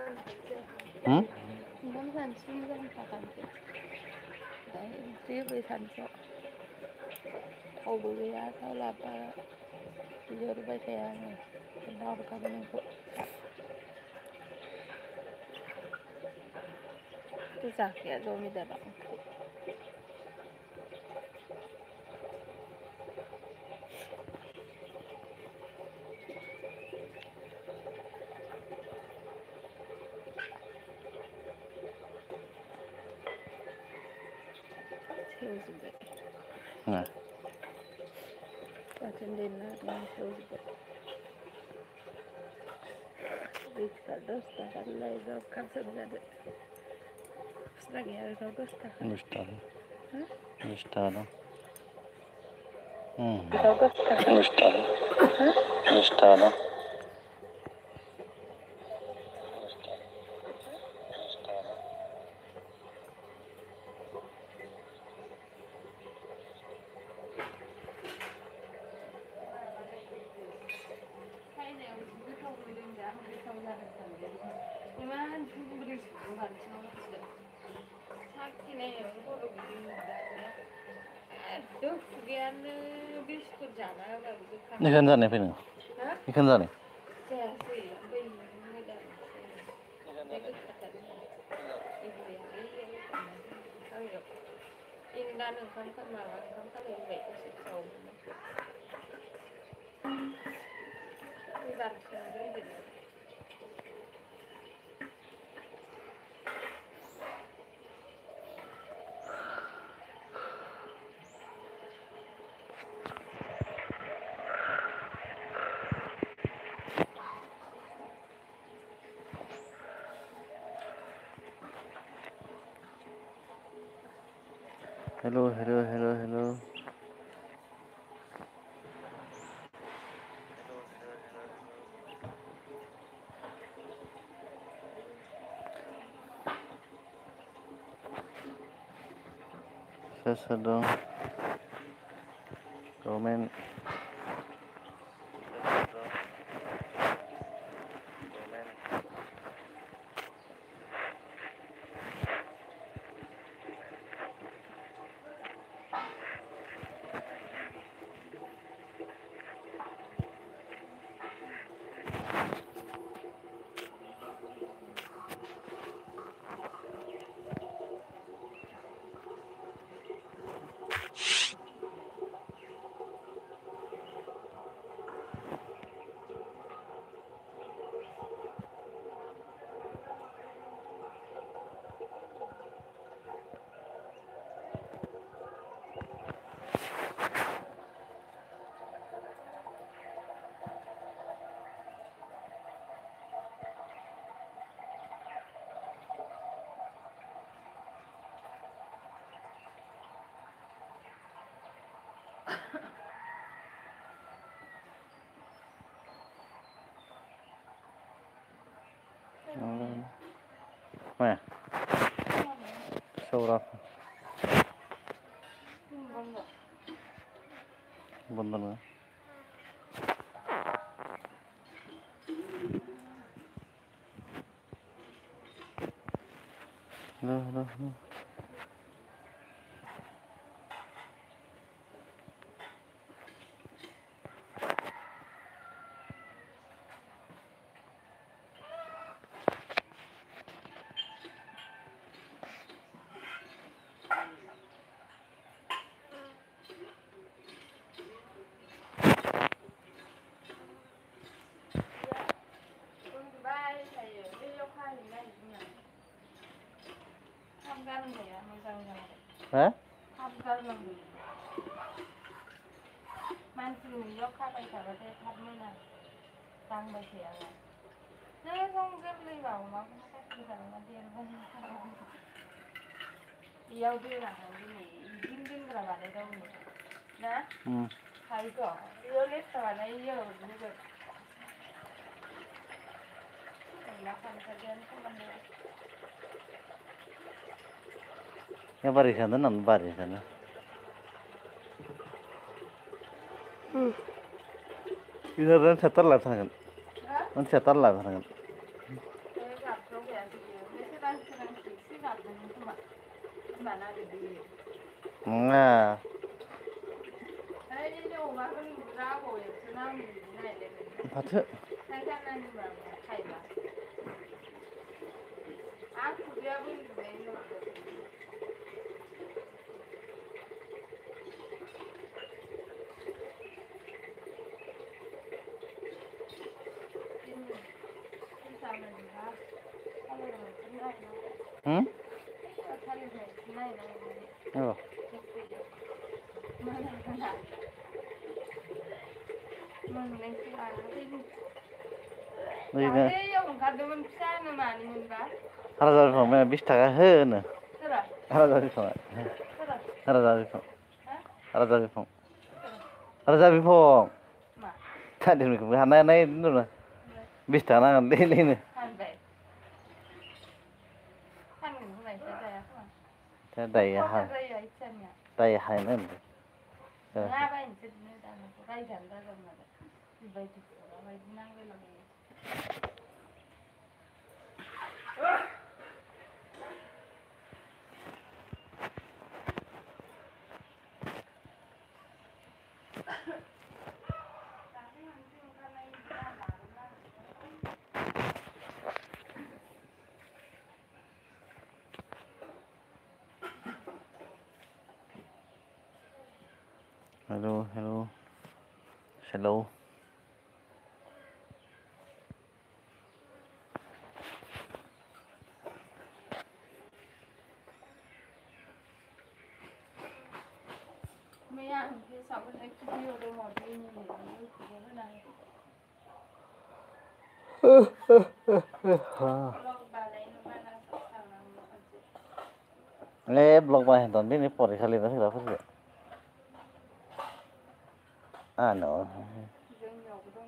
ओंखाम सानसु मोजां थाखानोसै दायो ओंख्रि सानसुआव थावबो गैया थाव लाबा बिहरबाय थाया आङो खोन्थाहरखाबाय नोंखौ जाखाया जमिदारा ओंख्रि सेवजोब्बाय बाथोन देना सेवजोब्बाय बिसथा 10 थाखा लायबाबो खारसन जादो खुस्रा गैया बेनाव 10 थाखा 20 taका dong. बेनाव 10 थाखा 20 taka dong. इमान बुरै बाल्थिङाव लाखिदों साखिनायावनो खर' गिदिंजोबदों एकदम खुगायानो बिस्कुट जाना होबाबो गोखा Ikan जानाय फैनो ikan जानाय जायासै बै मोजां बे गोखाथार इंगान ओंखाम खालायबाय दसे सावोमोन बे बाल्थिङाव दोनदों Hello. Saya dong komen. Mana? Surat. Bener. Loh. Hah? मानसिनि नुयोयाव खाबाय थाबाथाय थाब मोना दांबाय थायाबा नों सम गोरलैबा अमाखौनो गासिबो जाना देरबाय बेयाव दोनाखै दिनै बिदिनो दोनग्रा बानायदावनो ना हायोथ' बेयाव लेथ्रा बानायो होगोन अनला खानथालजों समान Yang baris sana non baris sana. Ini orang setar lah sangat. Orang setar lah sangat. सोरांसि गाबदोंमोन खोमा बिमा नागिरदों नङा ओइ अमाखौ नुग्रा आबौयासो नांगौ बिदि नायलाय फाथो थाइगानानि माबाया थाइबा आं खुदियाबो उन्दुनाय नुदों Hmm? Oh. Oरैनो ओंखारदोंमोन फिसानो मानोमोनबा हाजार बिफां 20 थाखा होनो सोरा हाजार बिफां सोरा हाजार बिफां हा हाजार बिफां सोरा हाजार बिफां मा थालिरखौबो हानाय हानाय 20 थाखा नांगोन दैलिनो फानबाय फानगोन होननायसो जाया खोमा दायो खरसा जायो आइथियानिया दायो हानो नङा बायनोसै दानाखौ रायजानो राजागोन नालाय बेबायदि माबायदि नांलायलाबायो Hello, hello, hello. मैया ओंख्रि सावनाय भिडिअ दङ दैनि इउटुबाव होनानै ब्लग बानायनो बारा सावनांगौ खनसे ले ब्लग बानायनो दिनै फरिखा लिरनो फैग्राफोरखौ जोंनियावबो दङ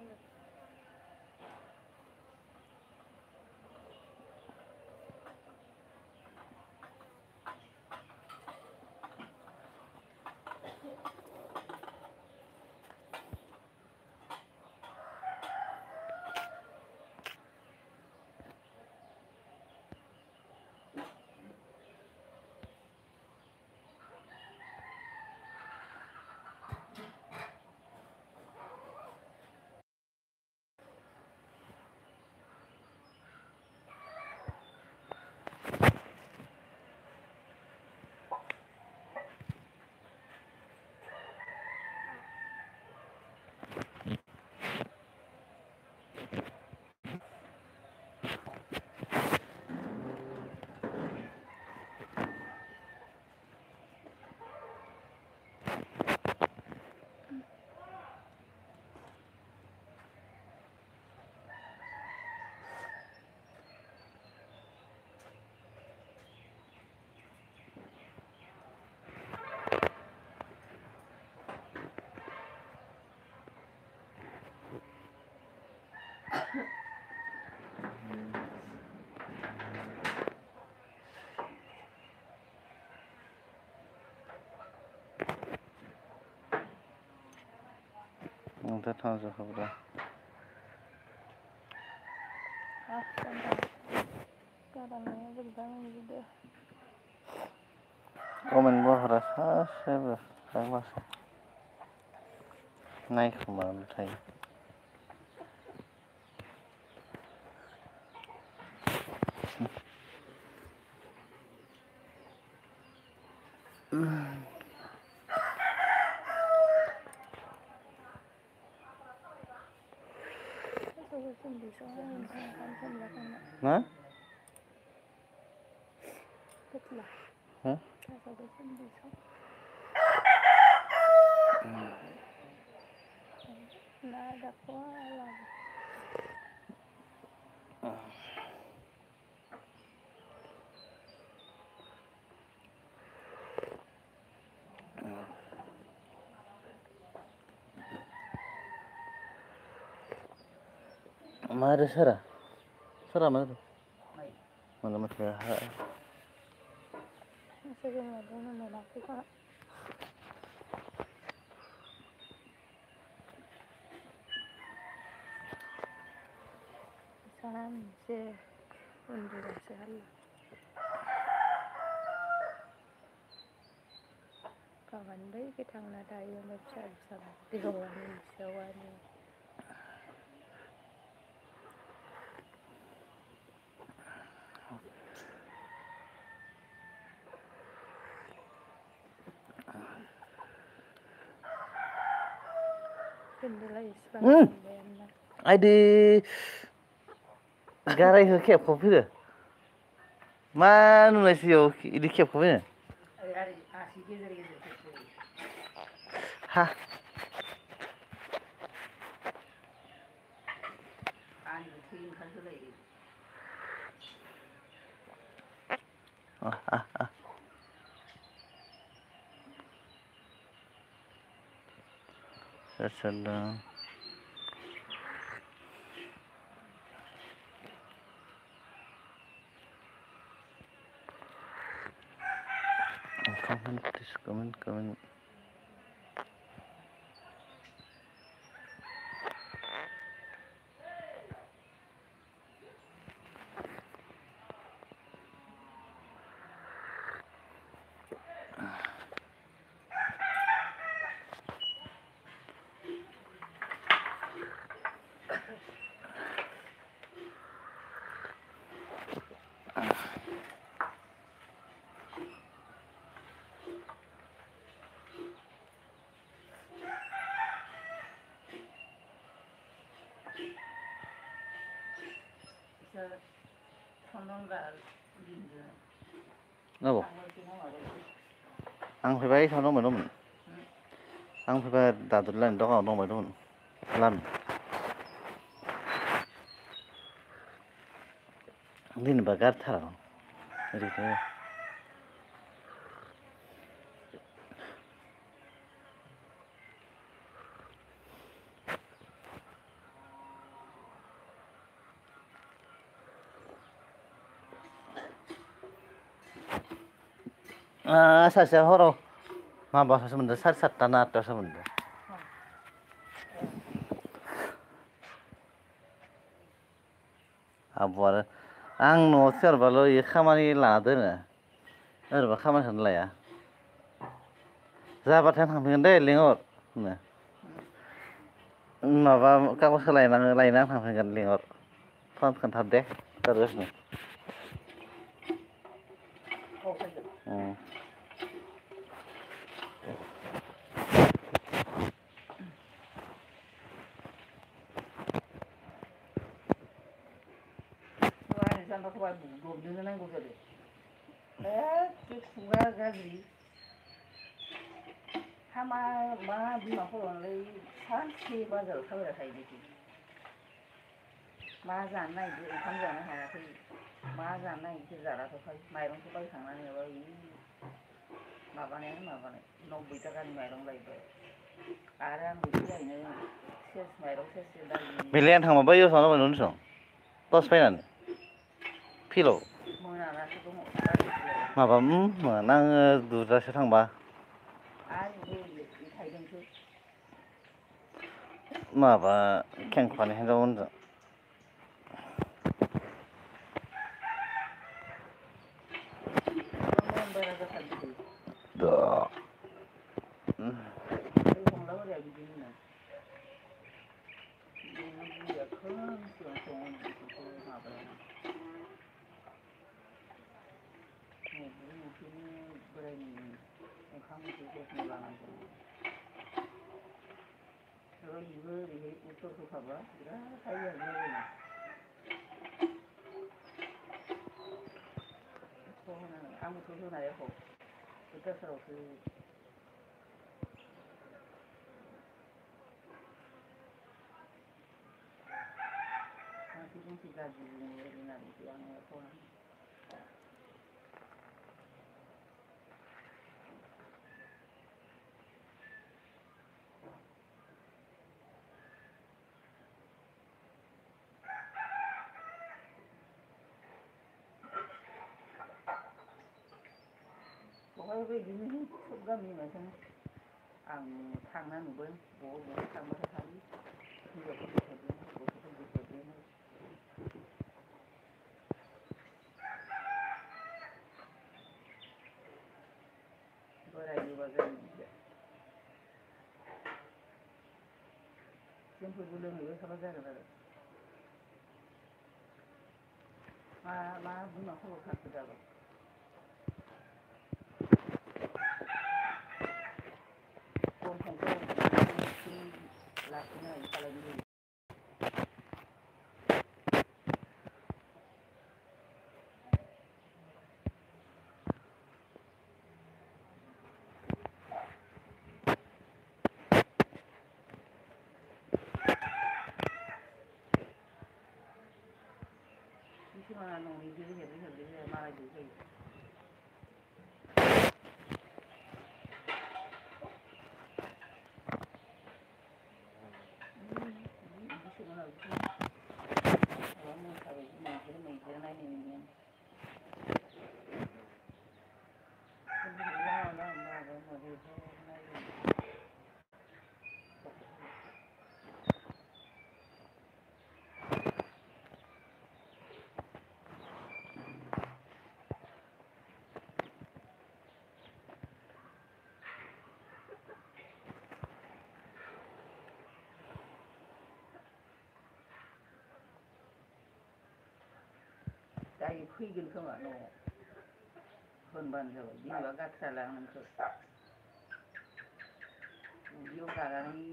नोंथ' थांजोबखाबाय गारामाया बोरैबा मोनजोबदो कमेन्ट बहरा सासेबो थांबासो नायखोमानानै थायो मा? मारो सोरा सोरा मारो mana masih Salam, undi rasa Allah. kawan bai kita na tayo mag-chat sa tigawan sa wani. Kendala isbang na. Ai di garai ho kep ko pide. Ma nu na siyo di kep ko pide. Ha. Sedang. Comment, please comment. Nabo. Ang faibai thau dong mai dong. Ang faibai da du lan dong dong mai dong. Lan. Din bagar thara. Rite. Sasia horo. Maba sebentar sat tanah atas sebentar. Abuar. Ang no sorbalo ye khamani la dono. Orba khamani san laya. Jabaथाय थांफिनगोन दे लिंहर नो माबा कागज लायनानै थांफिनगोन लिंहर phone खोन्थार दे गारगासिनो Hama ma bima foronलै सानसे बाजाराव थाबायना थायो बिदि मा जानो नागिरदों ओंखाम जानो हायाखै मा जानो नागिरदों जालाथ'खाय माइरंखौ बायखांनानै माबानाय 90 थाखानि माइरं लायबाय आरो आं बेखौ लायनो सेस माइरं सेरसे दालि बेलायानो थांबा बैयाव थांनो मोनो नोंसोर टस फैनानै फिल्डआव मोनानासो दङ माबा आङो दुटासो थांबा माबा खेंखुवानि हिनजावमोनजों बिदिनो सब गामिनि मानसियानो आं थांना नुबाय बबाव थांबाथाय खालि हिनजावफोरजों गथ'फोरजों बोराय बुरैबा जों जोंफोरबो लोंहैबाय थाबा जागोन आरो मा बिमा खबर थाखो दाबो दंफांखौ लाखिनो हायो खालामनो हायो किसुमाना न'निजों हेब्रे जाया मालायजों जायो मैदेर नायनो मोनो दायो फैगोन खोमा न'आव होनबानो जाबाय बिमाया गाथ्रा नोंखौ उदैयाव गानानै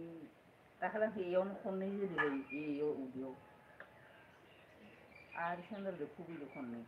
दाखालिखौ एयावनो खननै होदों बेयाव उदैयाव आरो सेन्देलजों खुबैदो खननै